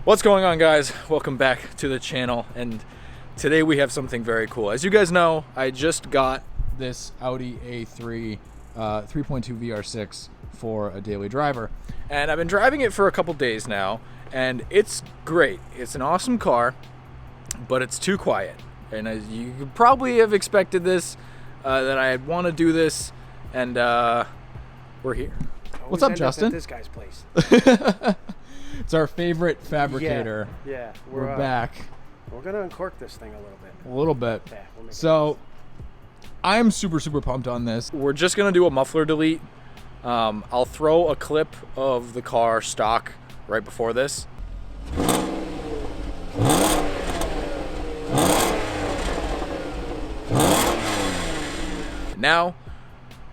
What's going on, guys? Welcome back to the channel, and today we have something very cool. As you guys know, I just got this Audi A3 3.2 VR6 for a daily driver, and I've been driving it for a couple days now, and it's great. It's an awesome car, but it's too quiet, and as you could probably have expected this, that I'd want to do this, and we're here. What's up, Justin? At this guy's place. It's our favorite fabricator. Yeah, we're back. We're gonna uncork this thing a little bit. A little bit. Yeah, we'll make So, I'm super pumped on this. We're just gonna do a muffler delete. I'll throw a clip of the car stock right before this. Now,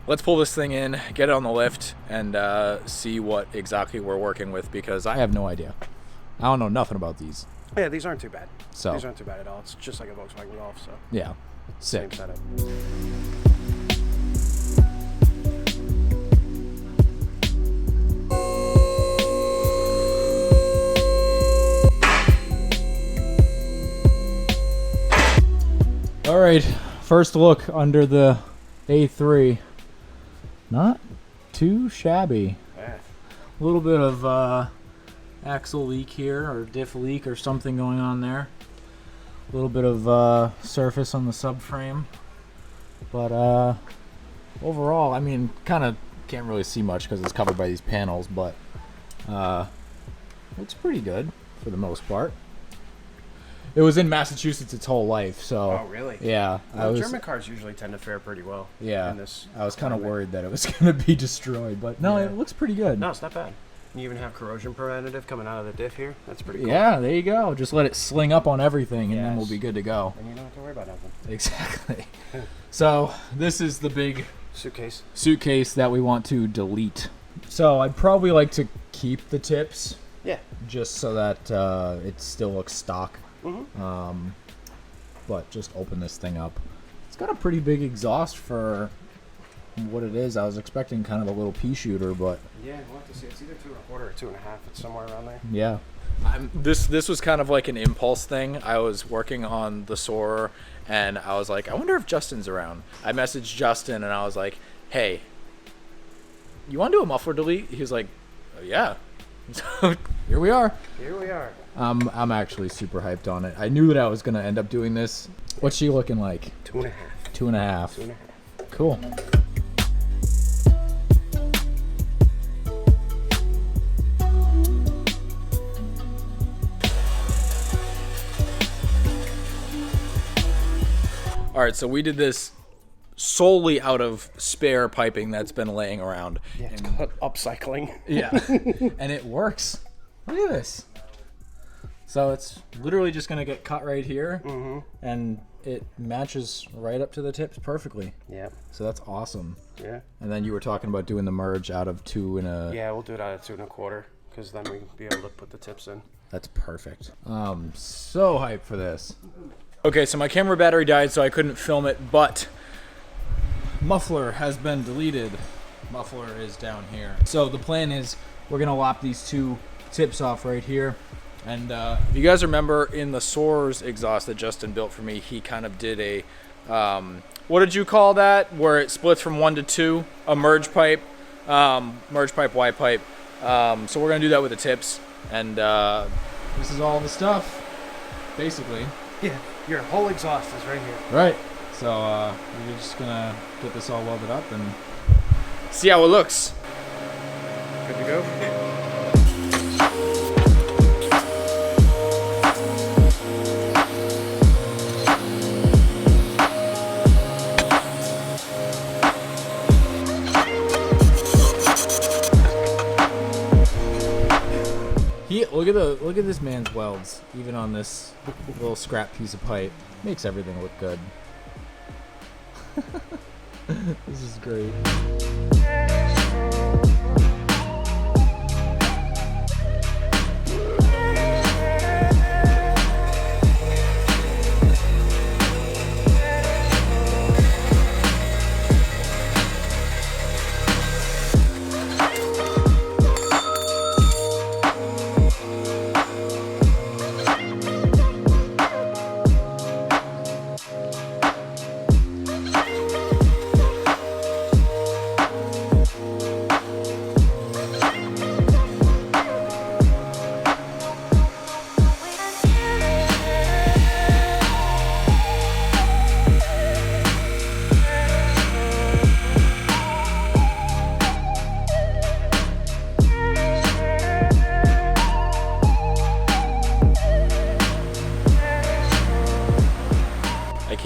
let's pull this thing in, get it on the lift, and see what exactly we're working with, because I have no idea. I don't know nothing about these. Yeah, these aren't too bad. So these aren't too bad at all. It's just like a Volkswagen Golf. So yeah, sick. Same setup. All right, first look under the A3. Not too shabby. Yeah. A little bit of axle leak here, or diff leak, or something going on there. A little bit of surface on the subframe, but overall, I mean, kind of can't really see much because it's covered by these panels, but looks pretty good for the most part. It was in Massachusetts its whole life, so. Oh, really? Yeah. Well, German cars usually tend to fare pretty well. Yeah. In this I was kind of worried that it was going to be destroyed, but no, it looks pretty good. No, it's not bad. You even have corrosion preventative coming out of the diff here. That's pretty cool. Yeah, there you go. Just let it sling up on everything, and then we'll Yes. be good to go. And you don't have to worry about nothing. Exactly. So this is the big suitcase that we want to delete. So I'd probably like to keep the tips. Yeah. Just so that it still looks stock. Mm-hmm. But just open this thing up. It's got a pretty big exhaust for what it is. I was expecting kind of a little pea shooter, but Yeah, we'll have to see. It's either 2.25 or 2.5. It's somewhere around there. yeah. This was kind of like an impulse thing. I was working on the Soarer, and I was like, I wonder if Justin's around. I messaged Justin, and I was like, hey, you want to do a muffler delete? He was like, yeah. So here we are. Here we are. I'm actually super hyped on it. I knew that I was gonna end up doing this. What's she looking like? 2.5. 2.5. 2.5. Cool. All right, so we did this solely out of spare piping that's been laying around. Yeah, it's called upcycling. Yeah, and it works. Look at this. So it's literally just gonna get cut right here, and it matches right up to the tips perfectly. Yeah. So that's awesome. Yeah. And then you were talking about doing the merge out of 2 and a. Yeah, we'll do it out of 2.25, because then we'll be able to put the tips in. That's perfect. So hyped for this. Okay, so my camera battery died, so I couldn't film it, but muffler has been deleted. Muffler is down here. So the plan is we're gonna lop these 2 tips off right here. And if you guys remember, in the Soarer's exhaust that Justin built for me, he kind of did a, what did you call that? Where it splits from 1 to 2, a merge pipe, Y pipe. So we're gonna do that with the tips. And this is all the stuff, basically. Yeah, your whole exhaust is right here. Right. So we're just gonna get this all welded up and see how it looks. Good to go? Look at this man's welds, even on this little scrap piece of pipe. Makes everything look good. This is great.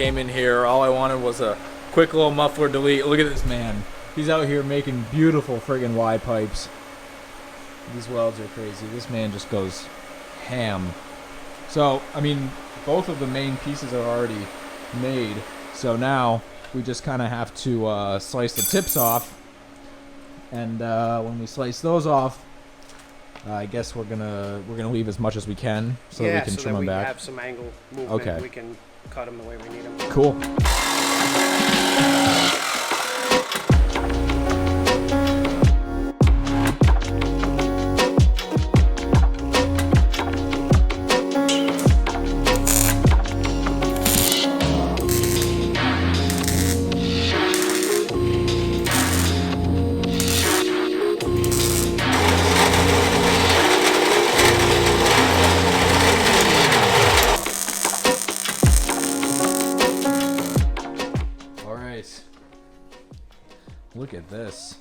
came in here. All I wanted was a quick little muffler delete. Look at this man. He's out here making beautiful friggin' Y pipes. These welds are crazy. This man just goes ham. So, I mean, both of the main pieces are already made. So now we just kind of have to slice the tips off. And when we slice those off, I guess we're gonna leave as much as we can so that we can trim them back. Have some angle movement. Okay. We can cut them the way we need them. Cool. Look at this.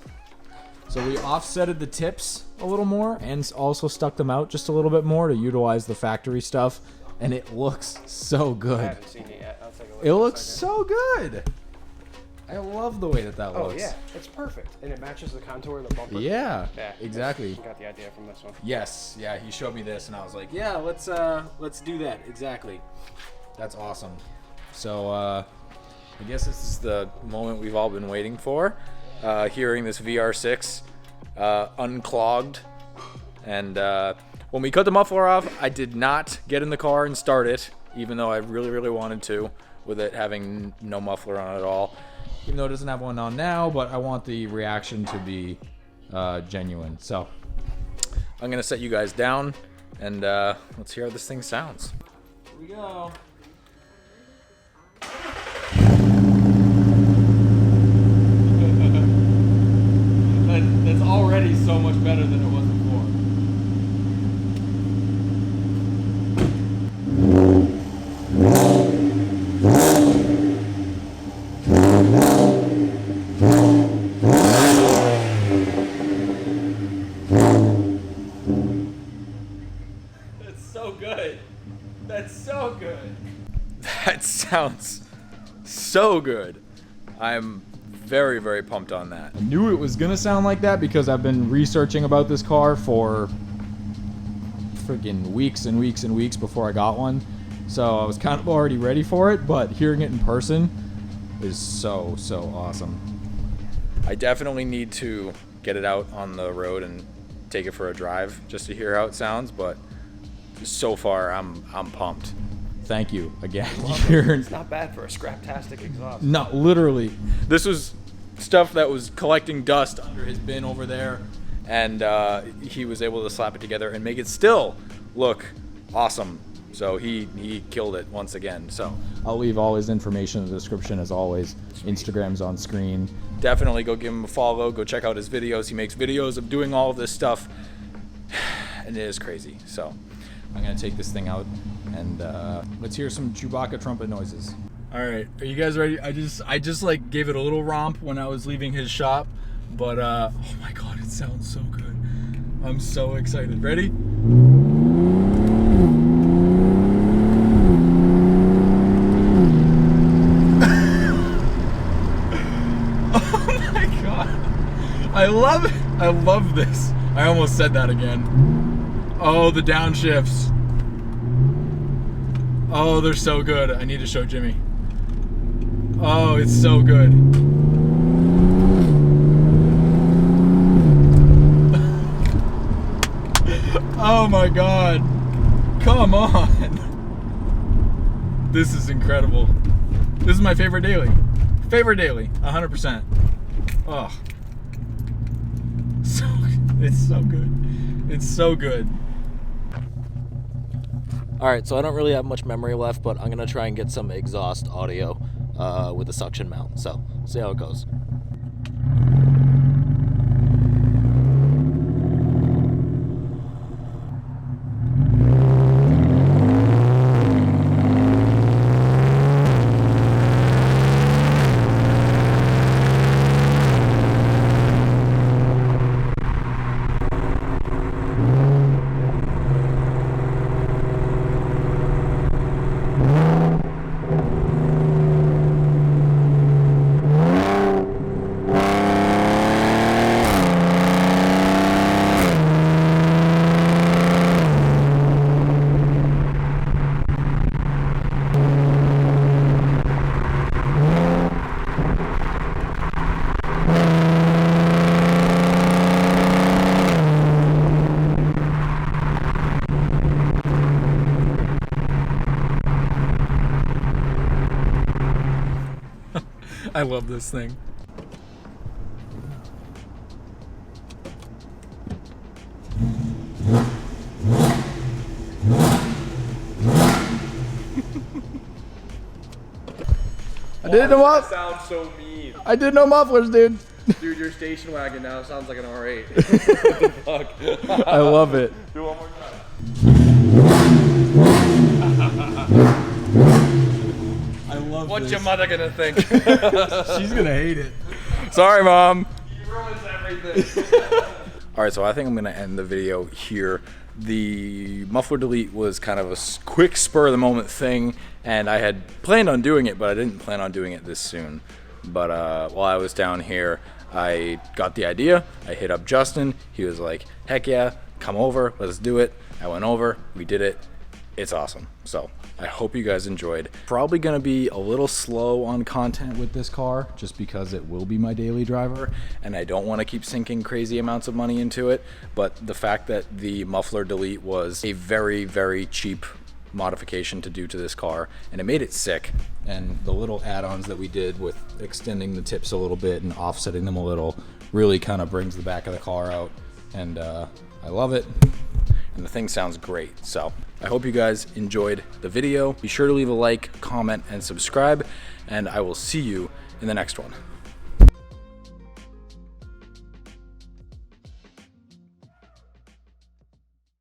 So we offsetted the tips a little more and also stuck them out just a little bit more to utilize the factory stuff, and it looks so good. I haven't seen it yet. I'll take a look. It looks so good. I love the way that looks. Oh yeah, it's perfect, and it matches the contour of the bumper. Yeah, yeah, exactly. Got the idea from this one. Yes, yeah. He showed me this, and I was like, yeah, let's do that. Exactly. That's awesome. So I guess this is the moment we've all been waiting for. Hearing this VR6 unclogged, and when we cut the muffler off, I did not get in the car and start it, even though I really wanted to, with it having no muffler on it at all, even though it doesn't have one on now. But I want the reaction to be genuine, so I'm gonna set you guys down and let's hear how this thing sounds. Here we go. That's already so much better than it was before. That's so good. That's so good. That sounds so good. I'm very pumped on that. I knew it was gonna sound like that because I've been researching about this car for freaking weeks and weeks before I got one, so I was kind of already ready for it, but hearing it in person is so awesome. I definitely need to get it out on the road and take it for a drive just to hear how it sounds, but so far I'm pumped. Thank you again. It's not bad for a scraptastic exhaust. No, literally. This was stuff that was collecting dust under his bin over there, and he was able to slap it together and make it still look awesome. So he killed it once again. So I'll leave all his information in the description as always. Instagram's on screen. Definitely go give him a follow. Go check out his videos. He makes videos of doing all of this stuff, and it is crazy. So I'm gonna take this thing out and let's hear some Chewbacca trumpet noises. All right, are you guys ready? I just like gave it a little romp when I was leaving his shop, but oh my God, it sounds so good. I'm so excited. Ready? Oh my God, I love it. I love this. I almost said that again. Oh, the downshifts. Oh, they're so good. I need to show Jimmy. Oh, it's so good. Oh my God. Come on. This is incredible. This is my favorite daily. Favorite daily, 100%. Oh. It's so good. It's so good. Alright, so I don't really have much memory left, but I'm going to try and get some exhaust audio with a suction mount. So, see how it goes. I love this thing. I didn't know what. Sounds so mean. I didn't know mufflers, dude. Dude, your station wagon now sounds like an R8. What the fuck? I love it. Do one more time. I love What's this. your mother gonna think? She's gonna hate it. Sorry, Mom. He ruins everything. All right, so I think I'm gonna end the video here. The muffler delete was kind of a quick spur of the moment thing, and I had planned on doing it, but I didn't plan on doing it this soon. But while I was down here, I got the idea. I hit up Justin. He was like, heck yeah, come over, let's do it. I went over, we did it. It's awesome. So I hope you guys enjoyed. Probably gonna be a little slow on content with this car just because it will be my daily driver and I don't want to keep sinking crazy amounts of money into it. But the fact that the muffler delete was a very, very cheap modification to do to this car and it made it sick, and the little add-ons that we did with extending the tips a little bit and offsetting them a little really kind of brings the back of the car out, and I love it, and the thing sounds great. So I hope you guys enjoyed the video. Be sure to leave a like, comment, and subscribe, and I will see you in the next one.